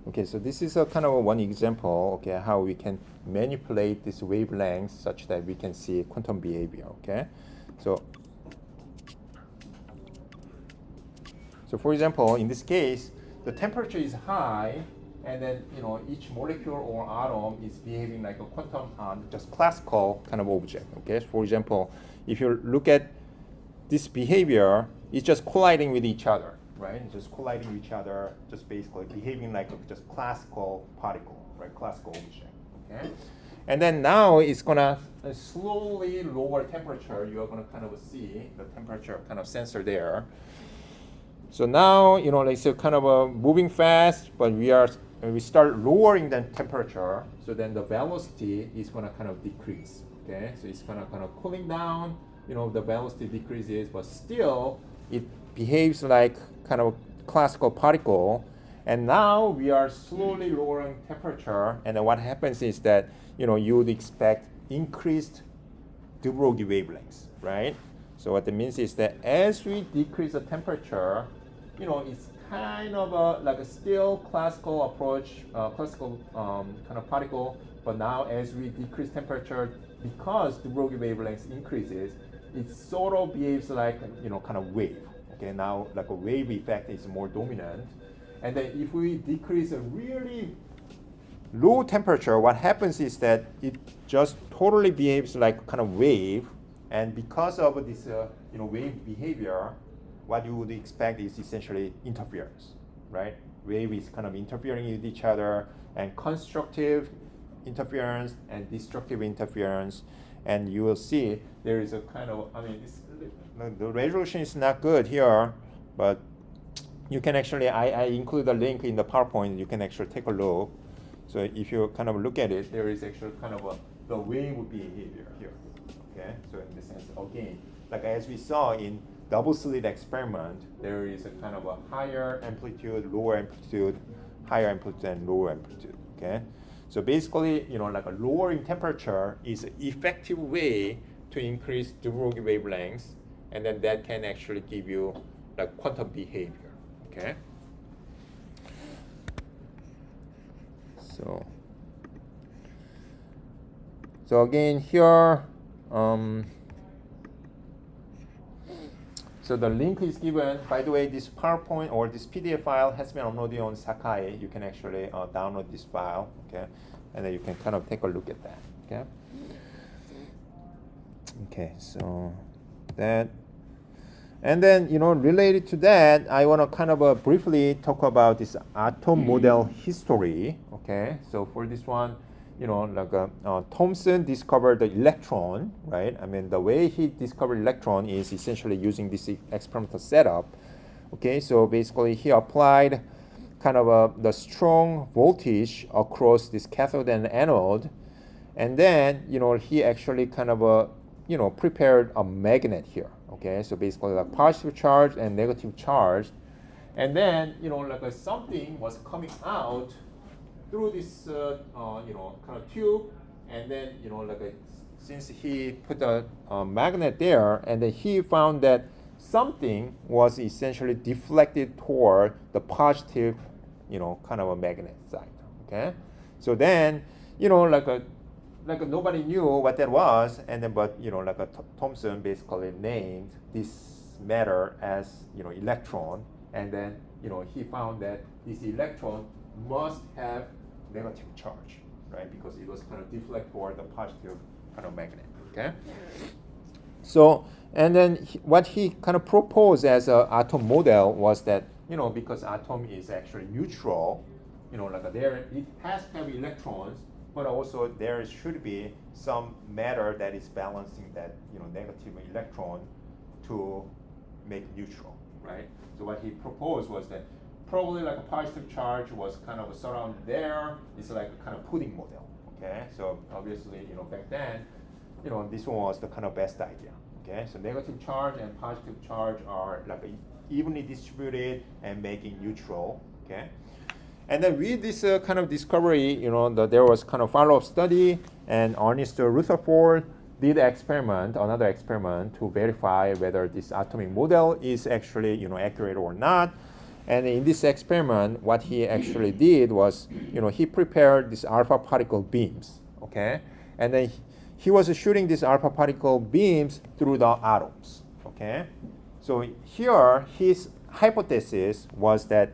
Okay, so this is a kind of one example, okay, how we can manipulate this wavelength such that we can see quantum behavior, okay? So for example, in this case, the temperature is high, and then each molecule or atom is behaving like a quantum, just classical kind of object. Okay. For example, if you look at this behavior, it's just colliding with each other, right? It's just colliding with each other, just basically behaving like a just classical particle, right? Classical object. Okay. And then now it's gonna slowly lower temperature. You are gonna kind of see the temperature kind of sensor there. So now, like so kind of moving fast, but we start lowering the temperature, so then the velocity is going to kind of decrease. Okay, so it's kind of cooling down. The velocity decreases, but still it behaves like kind of classical particle. And now we are slowly lowering temperature, and then what happens is that you would expect increased de Broglie wavelengths, right? So what that means is that as we decrease the temperature, it's kind of like a still classical approach, classical kind of particle, but now as we decrease temperature, because the Broglie wavelength increases, it sort of behaves like kind of wave. Okay, now like a wave effect is more dominant, and then if we decrease a really low temperature, what happens is that it just totally behaves like kind of wave, and because of this wave behavior, what you would expect is essentially interference, right? Wave is kind of interfering with each other, and constructive interference and destructive interference, and you will see there is a kind of, the resolution is not good here, but you can actually, I include a link in the PowerPoint, you can actually take a look. So if you kind of look at it, there is actually kind of the wave behavior here, okay? So in the sense, again, like as we saw in double slit experiment, there is a kind of a higher amplitude, lower amplitude, higher amplitude, and lower amplitude. Okay, so basically, like a lowering temperature is an effective way to increase de Broglie wavelengths, and then that can actually give you like quantum behavior. Okay, so again here. So the link is given. By the way, this PowerPoint or this PDF file has been uploaded on Sakai. You can actually download this file, okay, and then you can kind of take a look at that, okay. Okay, so that, and then related to that, I want to kind of briefly talk about this atom model history, okay. So for this one, Thomson discovered the electron, right? The way he discovered electron is essentially using this experimental setup. Okay, so basically he applied kind of the strong voltage across this cathode and anode, and then he actually kind of prepared a magnet here. Okay, so basically like positive charge and negative charge, and then like something was coming out through this kind of tube, and then since he put a magnet there, and then he found that something was essentially deflected toward the positive kind of a magnet side. Okay, so then like nobody knew what that was, and then but Thomson basically named this matter as electron, and then he found that this electron must have negative charge, right? Because it was kind of deflect toward the positive kind of magnet. Okay. So and then what he kind of proposed as an atom model was that because atom is actually neutral, like there it has to have electrons, but also there should be some matter that is balancing that negative electron to make neutral, right? So what he proposed was that probably like a positive charge was kind of surrounded there. It's like a kind of pudding model. Okay, so obviously back then, this one was the kind of best idea. Okay, so negative charge and positive charge are like evenly distributed and making neutral. Okay, and then with this kind of discovery, there was kind of follow-up study, and Ernest Rutherford did another experiment to verify whether this atomic model is actually accurate or not. And in this experiment, what he actually did was, he prepared these alpha particle beams, okay? And then he was shooting these alpha particle beams through the atoms, okay? So here, his hypothesis was that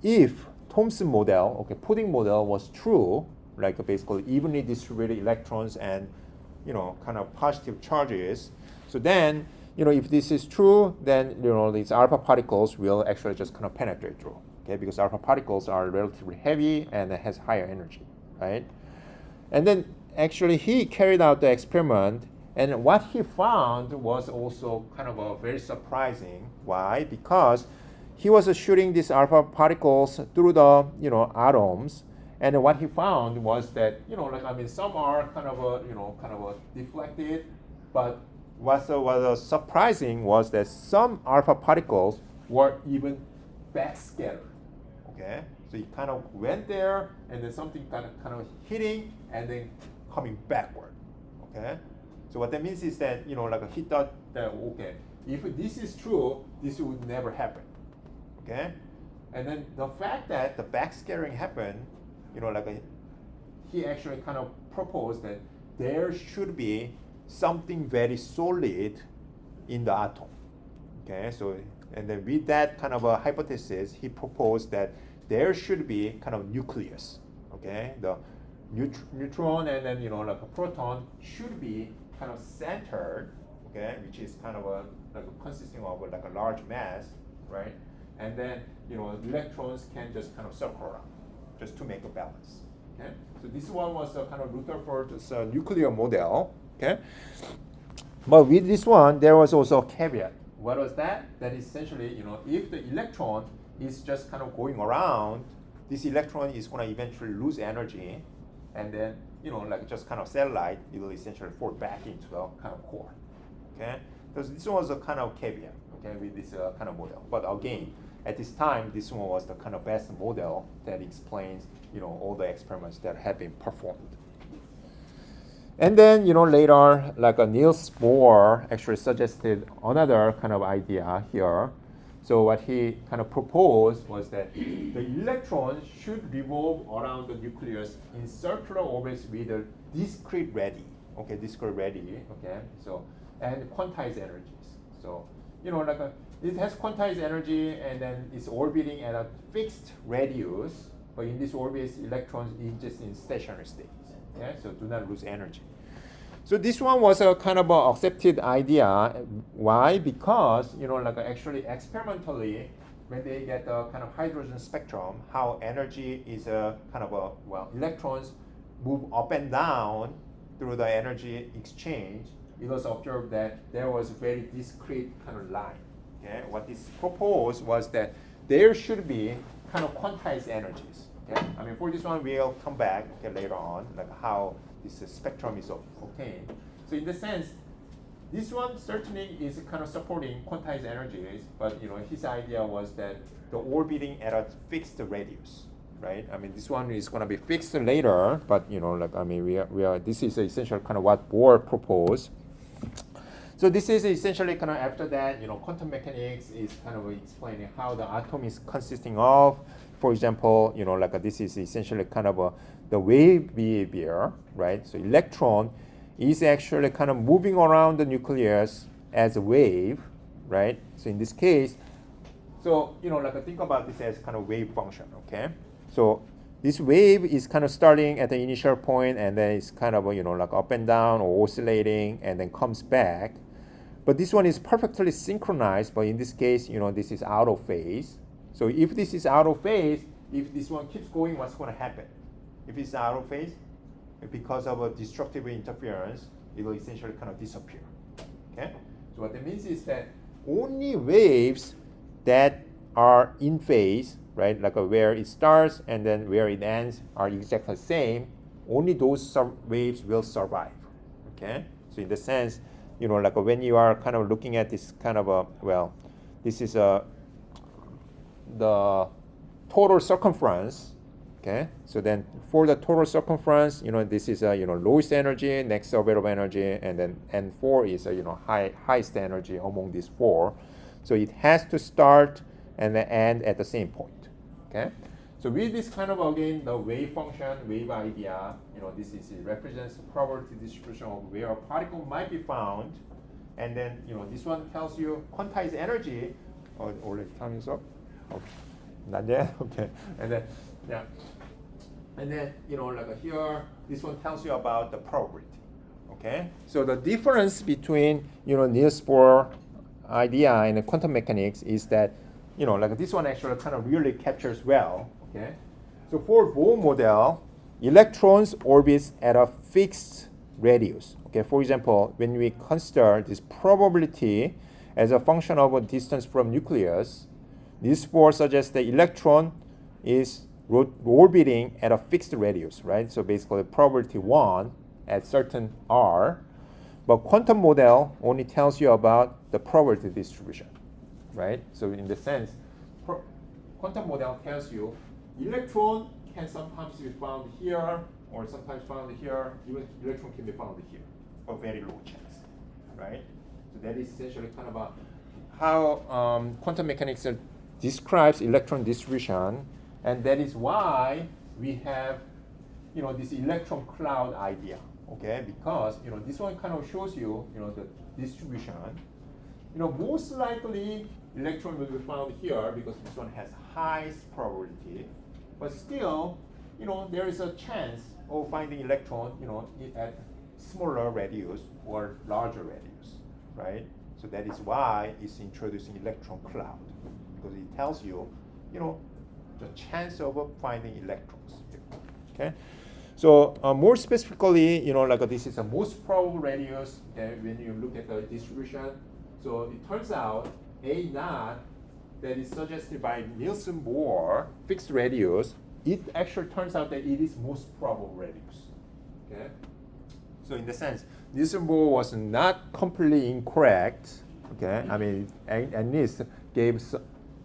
if Thomson model, okay, pudding model was true, like basically evenly distributed electrons and, kind of positive charges, so then, if this is true, then, these alpha particles will actually just kind of penetrate through, okay, because alpha particles are relatively heavy and it has higher energy, right? And then actually he carried out the experiment, and what he found was also kind of a very surprising. Why? Because he was shooting these alpha particles through the, atoms, and what he found was that, some are kind of deflected, but what was surprising was that some alpha particles were even backscattered. Okay, so he kind of went there, and then something kind of hitting, and then coming backward. Okay, so what that means is that he thought that okay, if this is true, this would never happen. Okay, and then the fact that the backscattering happened, he actually kind of proposed that there should be something very solid in the atom. Okay, so and then with that kind of a hypothesis, he proposed that there should be kind of nucleus. Okay, the neutron and then a proton should be kind of centered. Okay, which is kind of consisting of like a large mass, right? And then electrons can just kind of circle around, just to make a balance. Okay, so this one was a kind of Rutherford's nuclear model. Okay, but with this one, there was also a caveat. What was that? That essentially, if the electron is just kind of going around, this electron is going to eventually lose energy, and then, just kind of satellite, it will essentially fall back into the kind of core. Okay, so this was a kind of caveat. Okay, with this kind of model. But again, at this time, this one was the kind of best model that explains, all the experiments that have been performed. And then, later, like Niels Bohr actually suggested another kind of idea here. So what he kind of proposed was that the electron should revolve around the nucleus in circular orbits with a discrete radii. Okay, discrete radii. Okay, so and quantized energies. So it has quantized energy, and then it's orbiting at a fixed radius. But in this orbit, electrons are just in stationary state. Okay, so do not lose energy. So this one was a kind of a accepted idea. Why? Because actually experimentally, when they get the kind of hydrogen spectrum, how energy is a kind of electrons move up and down through the energy exchange. It was observed that there was a very discrete kind of line. Okay, what is proposed was that there should be kind of quantized energies. Okay, for this one we'll come back later on, like how this spectrum is obtained. So in the sense, this one certainly is kind of supporting quantized energies, but his idea was that the orbiting at a fixed radius, right? This one is going to be fixed later, but we are this is essentially kind of what Bohr proposed. So this is essentially kind of after that, quantum mechanics is kind of explaining how the atom is consisting of. For example, this is essentially kind of the wave behavior, right? So electron is actually kind of moving around the nucleus as a wave, right? So in this case, so think about this as kind of wave function, okay? So this wave is kind of starting at the initial point, and then it's kind of up and down or oscillating, and then comes back. But this one is perfectly synchronized, but in this case, this is out of phase. So if this is out of phase, if this one keeps going, what's going to happen? If it's out of phase, because of a destructive interference, it will essentially kind of disappear. Okay? So what that means is that only waves that are in phase, right, like where it starts and then where it ends are exactly the same, only those waves will survive. Okay? So in the sense, when you are kind of looking at this kind of this is the total circumference. Okay, so then for the total circumference, this is lowest energy, next available energy, and then N4 is highest energy among these four. So it has to start and then end at the same point. Okay. So with this kind of, again, the wave function, wave idea, this is, it represents the probability distribution of where a particle might be found. And then, this one tells you quantized energy. Oh, already time is up? Okay. Not yet? Okay. And then, yeah. And then, like here, this one tells you about the probability. Okay. So the difference between, Niels Bohr idea and the quantum mechanics is that, like this one actually kind of really captures well. Okay. So for Bohr model, electrons orbit at a fixed radius. Okay. For example, when we consider this probability as a function of a distance from nucleus, this Bohr suggests the electron is orbiting at a fixed radius, right? So basically probability 1 at certain r. But quantum model only tells you about the probability distribution, right? So in the sense, quantum model tells you electron can sometimes be found here or sometimes found here. Even electron can be found here, a very low chance, right? So that is essentially kind of how quantum mechanics describes electron distribution, and that is why we have, this electron cloud idea, okay? Because this one kind of shows you, the distribution. Most likely electron will be found here because this one has highest probability, but still, there is a chance of finding electron, at smaller radius or larger radius, right? So that is why it's introducing electron cloud, because it tells you, the chance of finding electrons. Okay, so more specifically, like this is the most probable radius when you look at the distribution. So it turns out A naught that is suggested by Nielsen Bohr fixed radius, it actually turns out that it is most probable radius. Okay, so in the sense, Nielsen Bohr was not completely incorrect. Okay, I mean at least gave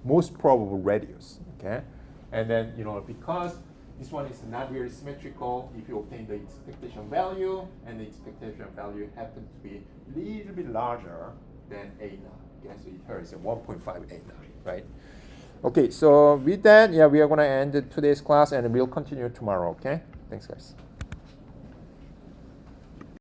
most probable radius. Okay. And then, because this one is not very symmetrical, if you obtain the expectation value, and the expectation value happens to be a little bit larger than A naught. Okay, so here is a 1.5 A naught, right? Okay, so with that, yeah, we are going to end today's class, and we'll continue tomorrow, okay? Thanks, guys.